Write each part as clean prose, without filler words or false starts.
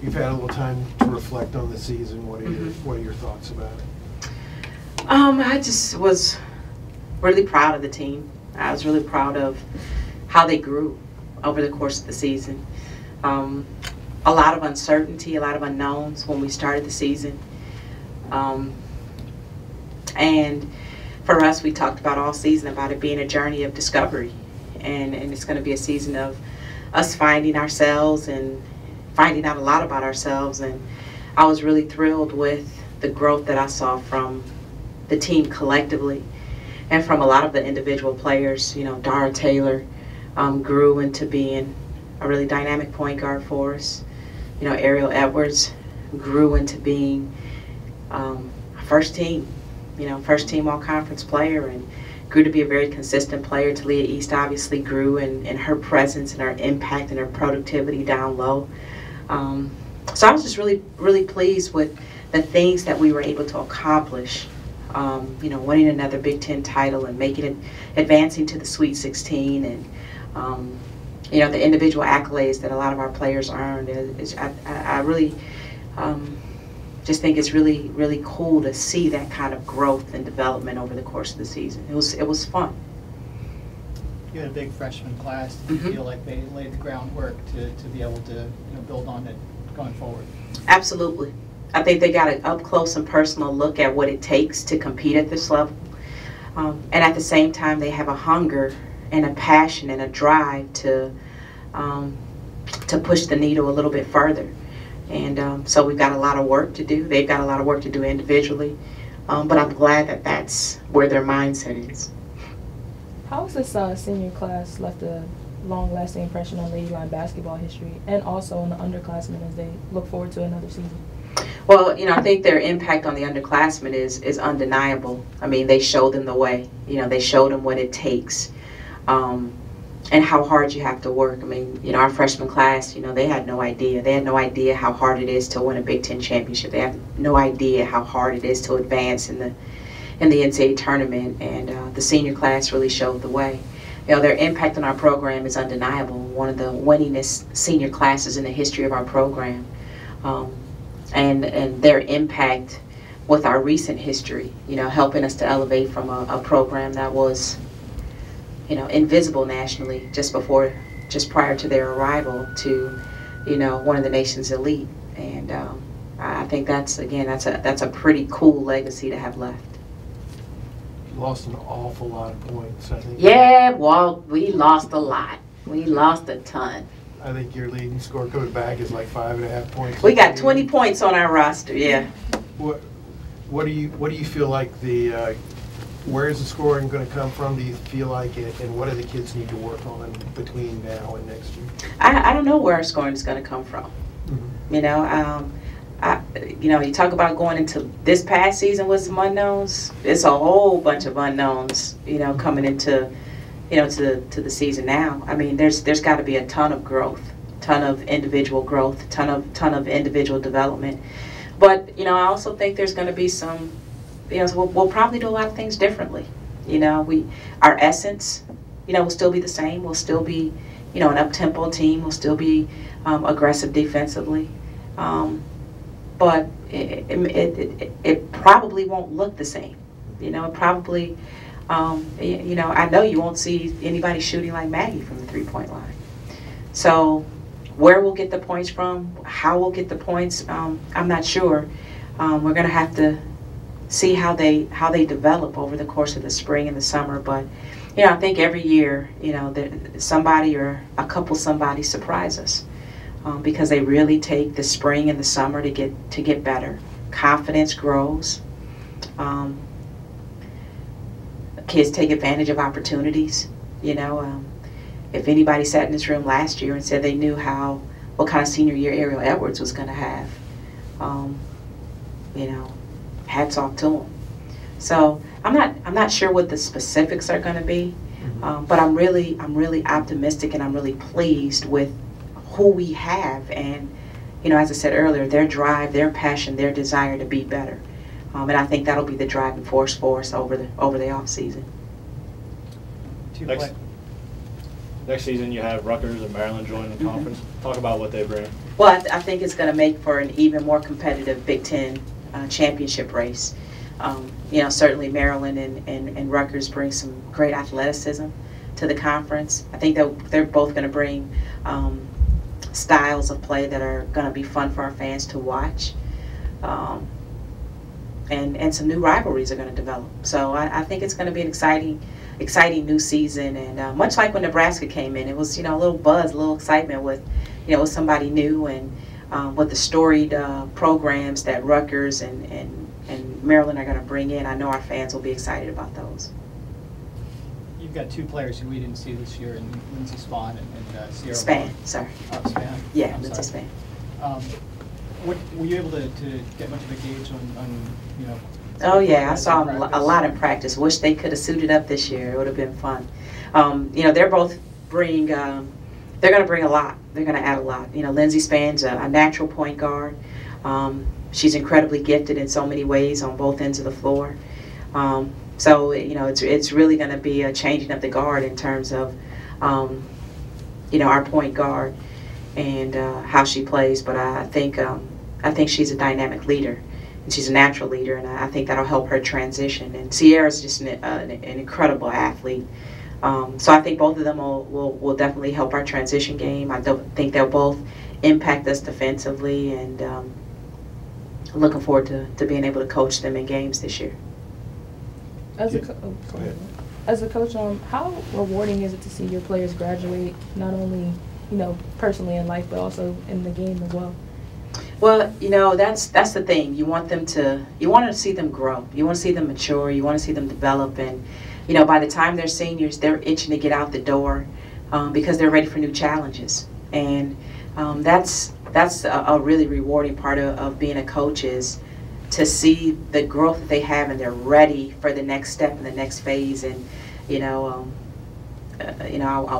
you've had a little time to reflect on the season. What are your thoughts about it? I just was really proud of the team. I was really proud of how they grew over the course of the season. A lot of uncertainty, a lot of unknowns when we started the season. And for us, we talked about all season about it being a journey of discovery. And it's going to be a season of us finding ourselves and finding out a lot about ourselves. And I was really thrilled with the growth that I saw from the team collectively and from a lot of the individual players. You know, Dara Taylor grew into being a really dynamic point guard for us. You know, Ariel Edwards grew into being a first team all-conference player, and grew to be a very consistent player. Talia East obviously grew in her presence and her impact and her productivity down low. So I was just really, really pleased with the things that we were able to accomplish. You know, winning another Big Ten title and advancing to the Sweet 16, and you know, the individual accolades that a lot of our players earned. I really just think it's really, really cool to see that kind of growth and development over the course of the season. It was fun. You had a big freshman class. Do you feel like they laid the groundwork to be able to build on it going forward? Absolutely. I think they got an up close and personal look at what it takes to compete at this level. And at the same time, they have a hunger and a passion and a drive to push the needle a little bit further. And so we've got a lot of work to do. They've got a lot of work to do individually. But I'm glad that that's where their mindset is. How has this senior class left a long-lasting impression on Lady Line basketball history and also on the underclassmen as they look forward to another season? Well, you know, I think their impact on the underclassmen is undeniable. I mean, they showed them the way. You know, they showed them what it takes. And how hard you have to work. I mean, you know, our freshman class, you know, they had no idea. They had no idea how hard it is to win a Big Ten championship. They have no idea how hard it is to advance in the NCAA tournament. And the senior class really showed the way. You know, their impact on our program is undeniable. One of the winningest senior classes in the history of our program. And their impact with our recent history, you know, helping us to elevate from a program that was, you know, invisible nationally just prior to their arrival to, you know, one of the nation's elite. And I think that's a pretty cool legacy to have left. You lost an awful lot of points, I think. Yeah, well, we lost a lot. We lost a ton. I think your leading score coming back is like 5.5 points. We got 20 points on our roster, yeah. What do you feel like where is the scoring going to come from, do you feel like it, and what do the kids need to work on between now and next year? I don't know where our scoring is going to come from. You know, you know, you talk about going into this past season with some unknowns. It's a whole bunch of unknowns, you know, coming into, you know, to the season now. I mean, there's got to be a ton of growth, ton of individual growth, ton of individual development. But, you know, I also think there's going to be some, you know, so we'll probably do a lot of things differently. You know, our essence, you know, will still be the same. We'll still be, you know, an up-tempo team. We'll still be aggressive defensively. But it probably won't look the same. You know, it probably, you know, I know you won't see anybody shooting like Maggie from the three-point line. So where we'll get the points from, how we'll get the points, I'm not sure. We're going to have to see how they develop over the course of the spring and the summer. But, you know, I think every year, you know, somebody or a couple somebody surprise us because they really take the spring and the summer to get better. Confidence grows. Kids take advantage of opportunities. You know, if anybody sat in this room last year and said they knew what kind of senior year Ariel Edwards was going to have, you know, hats off to him. So I'm not sure what the specifics are going to be, but I'm really optimistic and I'm really pleased with who we have, and, you know, as I said earlier, their drive, their passion, their desire to be better, and I think that'll be the driving force for us over the off season. Next season, you have Rutgers and Maryland join the conference. Talk about what they bring. Well, I think it's going to make for an even more competitive Big Ten championship race. Certainly Maryland and Rutgers bring some great athleticism to the conference. I think they're both going to bring styles of play that are going to be fun for our fans to watch. And some new rivalries are going to develop. So I think it's going to be an exciting new season. And much like when Nebraska came in, it was, a little buzz, a little excitement with, with somebody new, and with the storied programs that Rutgers and Maryland are going to bring in. I know our fans will be excited about those. You've got two players who we didn't see this year, in Lindsey Spahn and Sierra Span, Moore. sorry. Span? Yeah, I'm Lindsey sorry. Span. Were you able to get much of a gauge on Oh yeah, I saw them a lot in practice. Wish they could have suited up this year. It would have been fun. They're both they're going to bring a lot. They're going to add a lot. Lindsey Span's a natural point guard. She's incredibly gifted in so many ways on both ends of the floor. So it's really going to be a changing of the guard in terms of our point guard and how she plays. But I think she's a dynamic leader. She's a natural leader, and I think that'll help her transition. And Sierra's just an incredible athlete. So I think both of them will definitely help our transition game. I don't think they'll both impact us defensively, and looking forward to being able to coach them in games this year. As a coach, how rewarding is it to see your players graduate, not only personally in life, but also in the game as well? Well, that's the thing. You want to see them grow. You want to see them mature. You want to see them develop. And, by the time they're seniors, they're itching to get out the door because they're ready for new challenges. And that's a really rewarding part of being a coach, is to see the growth that they have, and they're ready for the next step and the next phase. And, I'll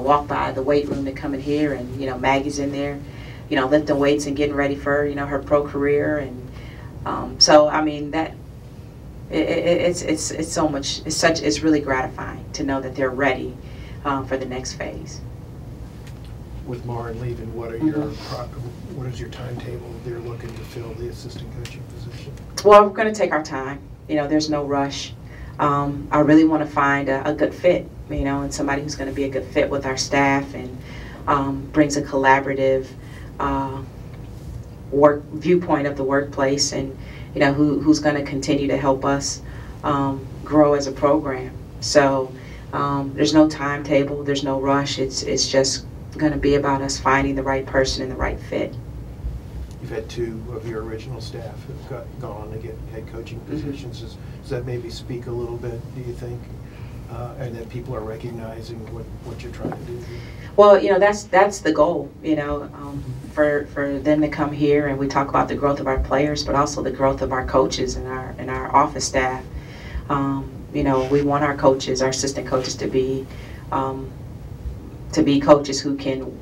walk by the weight room to come in here, and, Maggie's in there, lifting weights and getting ready for, her pro career. And so, I mean, that it's so much, it's really gratifying to know that they're ready for the next phase. With Maren leaving, what is your timetable? They're looking to fill the assistant coaching position. Well, we're going to take our time. There's no rush. I really want to find a good fit, and somebody who's going to be a good fit with our staff, and brings a collaborative work viewpoint of the workplace, and who's going to continue to help us grow as a program. So there's no timetable, there's no rush. It's just going to be about us finding the right person and the right fit. You've had two of your original staff who've gone on to get head coaching positions. Does that maybe speak a little bit, do you think, and that people are recognizing what you're trying to do? Well, that's the goal, for them to come here, and we talk about the growth of our players, but also the growth of our coaches and our office staff. We want our coaches, our assistant coaches, to be coaches who can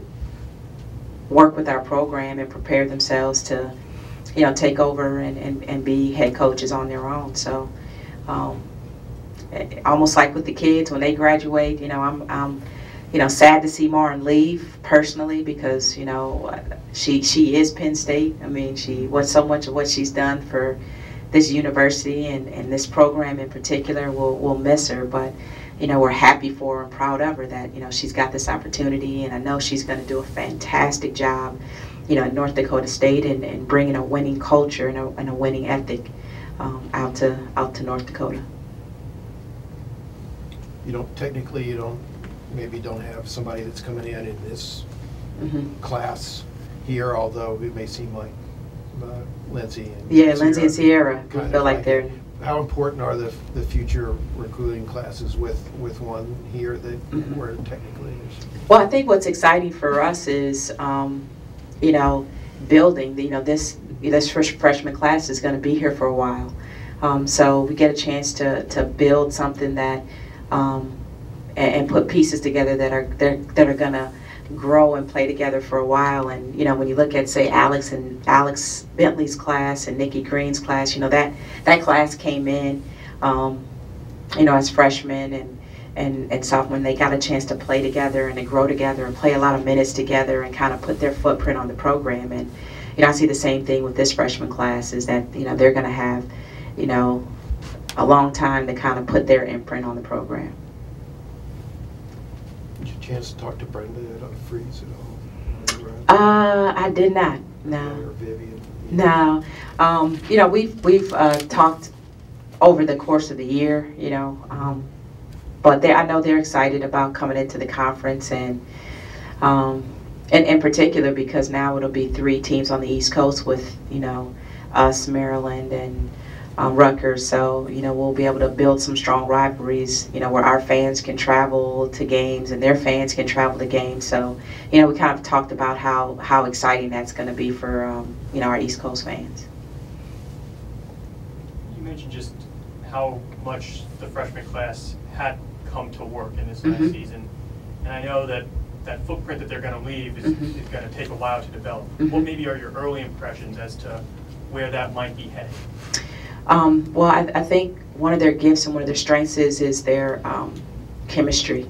work with our program and prepare themselves to, take over and be head coaches on their own. So, almost like with the kids when they graduate, I'm sad to see Maren leave personally, because she is Penn State. I mean, so much of what she's done for this university and this program in particular, we'll miss her. But we're happy for her and proud of her that she's got this opportunity, and I know she's going to do a fantastic job at North Dakota State, and bringing a winning culture and a winning ethic out to North Dakota. Maybe don't have somebody that's coming in this class here, although it may seem like Lindsey and Lindsey and Sierra feel like they're. How important are the future recruiting classes with one here that where technically is? Well, I think what's exciting for us is building. This freshman class is going to be here for a while, so we get a chance to build something that. And put pieces together that are going to grow and play together for a while. And when you look at, say, Alex Bentley's class and Nikki Green's class, that class came in, as freshmen, and sophomore, and they got a chance to play together and to grow together and play a lot of minutes together and kind of put their footprint on the program. And I see the same thing with this freshman class, is that they're going to have a long time to kind of put their imprint on the program. Did you have a chance to talk to Brenda at Freeze at all? I did not. No. Or Vivian? No. We've talked over the course of the year. But I know they're excited about coming into the conference, and in particular because now it'll be 3 teams on the East Coast with us, Maryland, and Rutgers. So we'll be able to build some strong rivalries. Where our fans can travel to games and their fans can travel to games. So we kind of talked about how exciting that's going to be for our East Coast fans. You mentioned just how much the freshman class had come to work in this last season, and I know that footprint that they're going to leave is going to take a while to develop. What maybe are your early impressions as to where that might be headed? Well, I think one of their gifts and one of their strengths is their chemistry,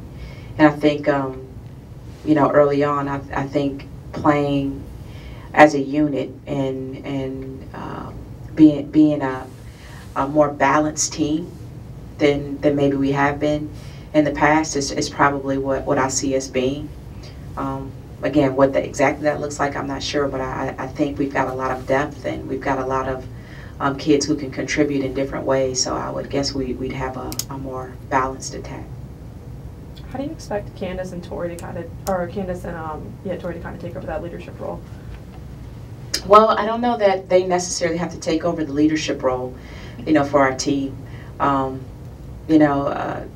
and I think early on I think playing as a unit and being a more balanced team than maybe we have been in the past is probably what I see us being. Again, what exactly that looks like, I'm not sure, but I think we've got a lot of depth, and we've got a lot of kids who can contribute in different ways. So I would guess we'd have a more balanced attack. How do you expect Candace and Tori to kind of, Tori to kind of take over that leadership role? Well, I don't know that they necessarily have to take over the leadership role, for our team.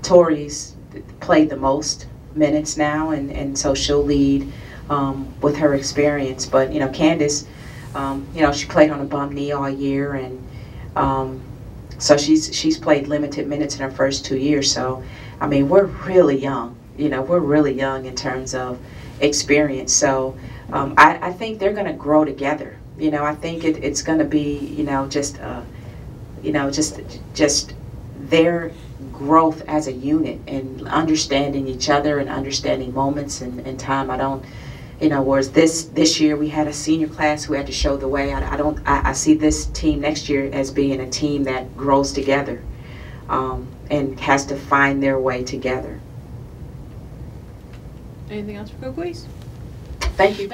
Tori's played the most minutes now, and so she'll lead with her experience. But Candace, she played on a bum knee all year, and so she's played limited minutes in her first 2 years. So I mean, we're really young. We're really young in terms of experience. So I think they're going to grow together. I think it's going to be just their growth as a unit and understanding each other and understanding moments and time. I don't, whereas this year we had a senior class who had to show the way. I see this team next year as being a team that grows together and has to find their way together. Anything else for Coquese? Thank you.